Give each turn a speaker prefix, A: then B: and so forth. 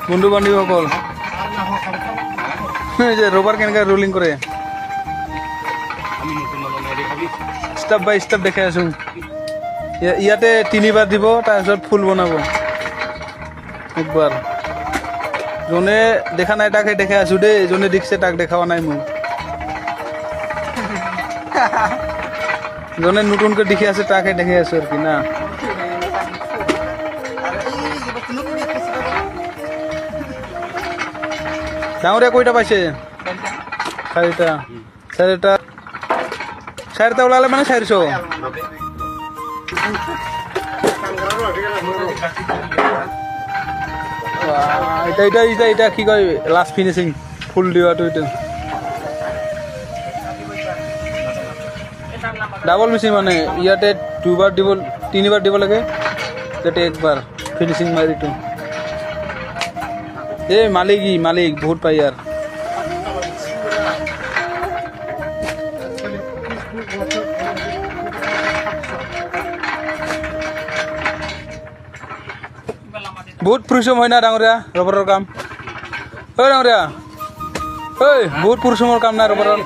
A: বন্ধু বান্ধৱীসকল এই যে ৰবাৰ কেনেকৈ ৰোলিং কৰে ষ্টেপ বাই ষ্টেপ দেখাই আছোঁ ইয়াতে 3বাৰ দিব তাৰপিছত ফুল বনাব একবাৰ যোনে দেখা নাই তাকে দেখাই আছোঁ দেই যোনে দেখিছে তাক দেখাৱা নাই মোক যোনে নতুনকৈ দেখি আছে তাকে দেখাই আছোঁ আৰু কি না ডাঙৰীয়া কেইটা পাইছে 4টা 4টা ওলালে মানে 400 এটা কি কয় লাষ্ট ফিনিচিং ফুল দিয়াটো এইটো ডাবল মেচিন মানে ইয়াতে 2বাৰ দিব 3বাৰ দিব লাগে ইয়াতে একবাৰ ফিনিচিং মাৰিটো এই মালিক বহুত পাই ইয়াৰ বহুত পৰিশ্ৰম হয় না ডাঙৰীয়া ৰবৰৰ কাম ঐ ডাঙৰীয়া ঐ বহুত পৰিশ্ৰমৰ কাম না ৰবৰৰ